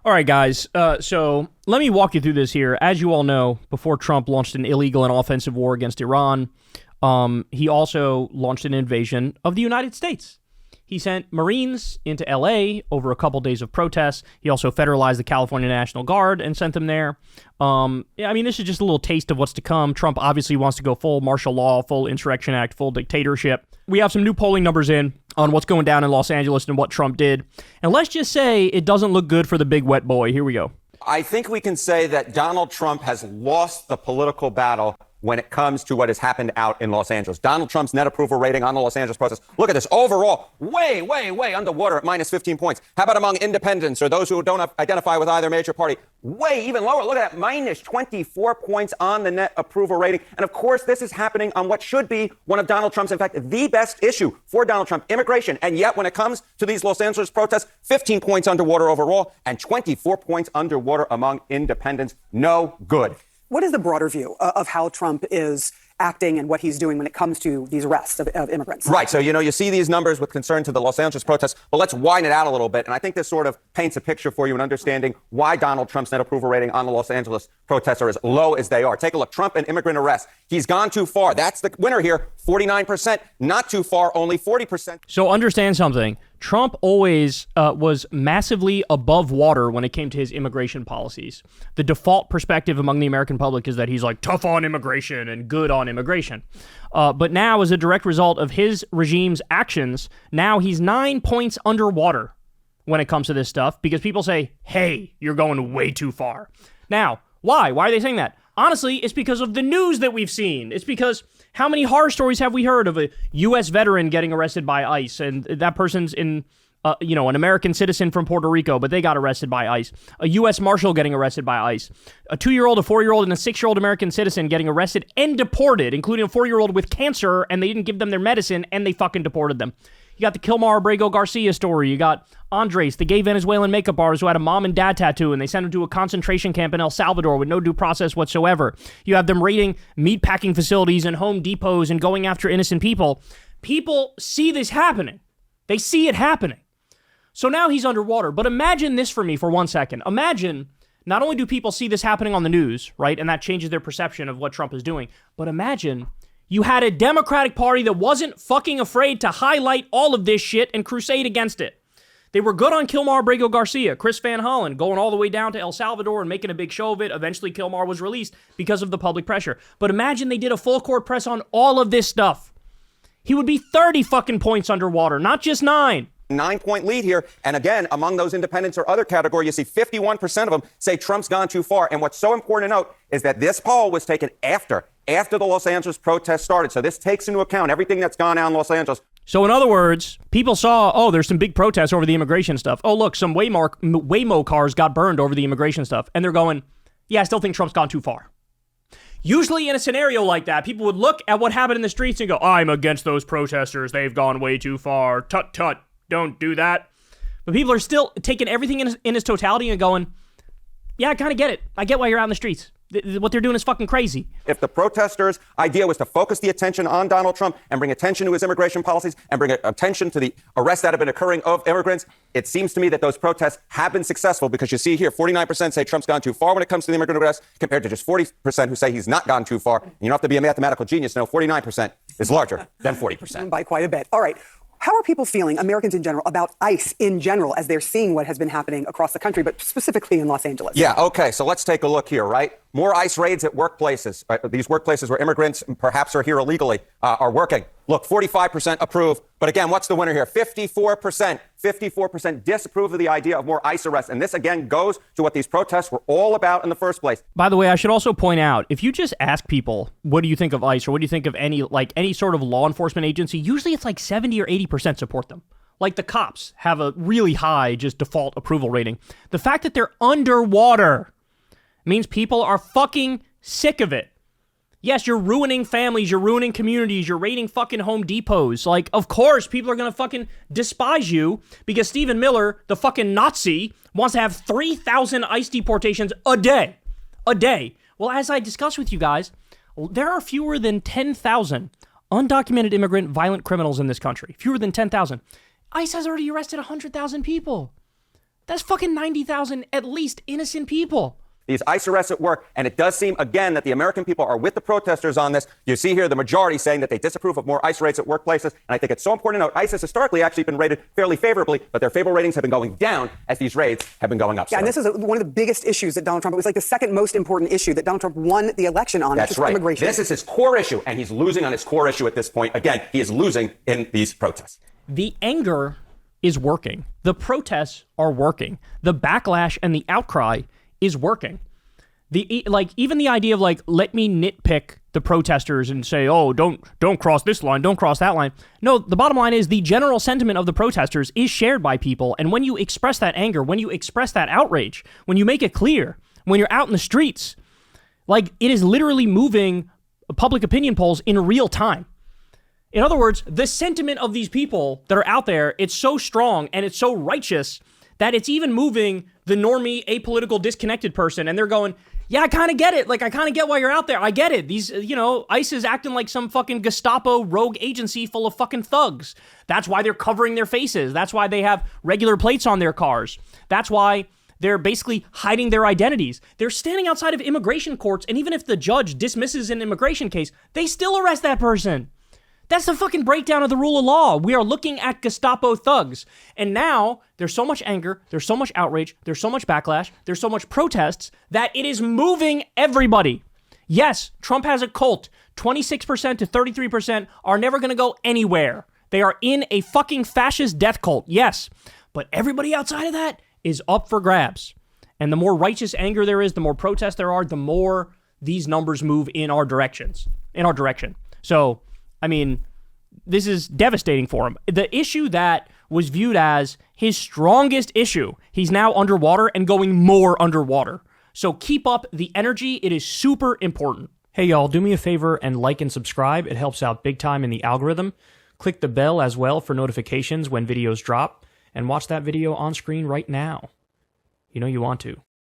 All right, guys. So let me walk you through this here. As you all know, before Trump launched an illegal and offensive war against Iran, he also launched an invasion of the United States. He sent Marines into L.A. over a couple days of protests. He also federalized the California National Guard and sent them there. This is just a little taste of what's to come. Trump obviously wants to go full martial law, full Insurrection Act, full dictatorship. We have some new polling numbers in on what's going down in Los Angeles and what Trump did. And let's just say it doesn't look good for the big wet boy. Here we go. I think we can say that Donald Trump has lost the political battle when it comes to what has happened out in Los Angeles. Donald Trump's net approval rating on the Los Angeles protest. Look at this. Overall, way underwater at minus 15 points. How about among independents or those who don't identify with either major party? Way even lower. Look at that, minus 24 points on the net approval rating. And of course, this is happening on what should be one of Donald Trump's, in fact, the best issue for Donald Trump, immigration. And yet, when it comes to these Los Angeles protests, 15 points underwater overall and 24 points underwater among independents. No good. What is the broader view of how Trump is acting and what he's doing when it comes to these arrests of immigrants? Right. So, you see these numbers with concern to the Los Angeles protests. But let's widen it out a little bit. And I think this sort of paints a picture for you in understanding why Donald Trump's net approval rating on the Los Angeles protests are as low as they are. Take a look. Trump and immigrant arrests. He's gone too far. That's the winner here. 49%. Not too far. Only 40%. So understand something. Trump always was massively above water when it came to his immigration policies. The default perspective among the American public is that he's like tough on immigration and good on immigration. But now, as a direct result of his regime's actions, now he's 9 points underwater when it comes to this stuff because people say, hey, you're going way too far. Now, why? Why are they saying that? Honestly, it's because of the news that we've seen. It's because how many horror stories have we heard of a U.S. veteran getting arrested by ICE and that person's an American citizen from Puerto Rico, but they got arrested by ICE. A U.S. Marshal getting arrested by ICE. A 2-year-old, a 4-year-old, and a 6-year-old American citizen getting arrested and deported, including a 4-year-old with cancer, and they didn't give them their medicine, and they fucking deported them. You got the Kilmar Abrego Garcia story. You got Andres, the gay Venezuelan makeup artist who had a mom and dad tattoo, and they sent him to a concentration camp in El Salvador with no due process whatsoever. You have them raiding meatpacking facilities and Home Depots and going after innocent people. People see this happening. They see it happening. So now he's underwater. But imagine this for me for 1 second. Imagine not only do people see this happening on the news, right, and that changes their perception of what Trump is doing, but imagine you had a Democratic Party that wasn't fucking afraid to highlight all of this shit and crusade against it. They were good on Kilmar Abrego Garcia, Chris Van Hollen, going all the way down to El Salvador and making a big show of it. Eventually, Kilmar was released because of the public pressure. But imagine they did a full court press on all of this stuff. He would be 30 fucking points underwater, not just 9. 9-point lead here. And again, among those independents or other category, you see 51% of them say Trump's gone too far. And what's so important to note is that this poll was taken after the Los Angeles protests started. So this takes into account everything that's gone on in Los Angeles. So in other words, people saw, there's some big protests over the immigration stuff. Oh, look, some Waymo cars got burned over the immigration stuff. And they're going, yeah, I still think Trump's gone too far. Usually in a scenario like that, people would look at what happened in the streets and go, I'm against those protesters. They've gone way too far. Tut, tut. Don't do that. But people are still taking everything in its totality and going, yeah, I kind of get it. I get why you're out in the streets. What they're doing is fucking crazy. If the protesters' idea was to focus the attention on Donald Trump and bring attention to his immigration policies and bring attention to the arrests that have been occurring of immigrants, it seems to me that those protests have been successful because you see here, 49% say Trump's gone too far when it comes to the immigrant arrests compared to just 40% who say he's not gone too far. You don't have to be a mathematical genius to know 49% is larger than 40%. By quite a bit. All right. How are people feeling, Americans in general, about ICE in general as they're seeing what has been happening across the country, but specifically in Los Angeles? Yeah, okay, so let's take a look here, right? More ICE raids at workplaces, right? These workplaces where immigrants perhaps are here illegally are working. Look, 45% approve. But again, what's the winner here? 54% disapprove of the idea of more ICE arrests. And this, again, goes to what these protests were all about in the first place. By the way, I should also point out, if you just ask people, what do you think of ICE or what do you think of any sort of law enforcement agency, usually it's like 70 or 80% support them. Like the cops have a really high just default approval rating. The fact that they're underwater means people are fucking sick of it. Yes, you're ruining families, you're ruining communities, you're raiding fucking Home Depots. Like, of course, people are gonna fucking despise you because Stephen Miller, the fucking Nazi, wants to have 3,000 ICE deportations a day. A day. Well, as I discussed with you guys, there are fewer than 10,000 undocumented immigrant violent criminals in this country. Fewer than 10,000. ICE has already arrested 100,000 people. That's fucking 90,000 at least innocent people. These ICE arrests at work, and it does seem, again, that the American people are with the protesters on this. You see here the majority saying that they disapprove of more ICE raids at workplaces, and I think it's so important to note ICE has historically actually been rated fairly favorably, but their favorable ratings have been going down as these raids have been going up. Yeah, and this is one of the biggest issues that Donald Trump, it was like the second most important issue that Donald Trump won the election on. That's right. Immigration. This is his core issue, and he's losing on his core issue at this point. Again, he is losing in these protests. The anger is working. The protests are working. The backlash and the outcry is working. Even the idea of let me nitpick the protesters and say, oh, don't cross this line, don't cross that line. No, the bottom line is the general sentiment of the protesters is shared by people. And when you express that anger, when you express that outrage, when you make it clear, when you're out in the streets, it is literally moving public opinion polls in real time. In other words, the sentiment of these people that are out there, it's so strong and it's so righteous that it's even moving the normie, apolitical, disconnected person. And they're going, yeah, I kind of get it. I kind of get why you're out there. I get it. These, ICE is acting like some fucking Gestapo rogue agency full of fucking thugs. That's why they're covering their faces. That's why they have regular plates on their cars. That's why they're basically hiding their identities. They're standing outside of immigration courts, and even if the judge dismisses an immigration case, they still arrest that person. That's the fucking breakdown of the rule of law. We are looking at Gestapo thugs. And now there's so much anger, there's so much outrage, there's so much backlash, there's so much protests that it is moving everybody. Yes, Trump has a cult. 26% to 33% are never going to go anywhere. They are in a fucking fascist death cult. Yes. But everybody outside of that is up for grabs. And the more righteous anger there is, the more protests there are, the more these numbers move in our direction. So, this is devastating for him. The issue that was viewed as his strongest issue, he's now underwater and going more underwater. So keep up the energy. It is super important. Hey, y'all, do me a favor and like and subscribe. It helps out big time in the algorithm. Click the bell as well for notifications when videos drop, and watch that video on screen right now. You know you want to.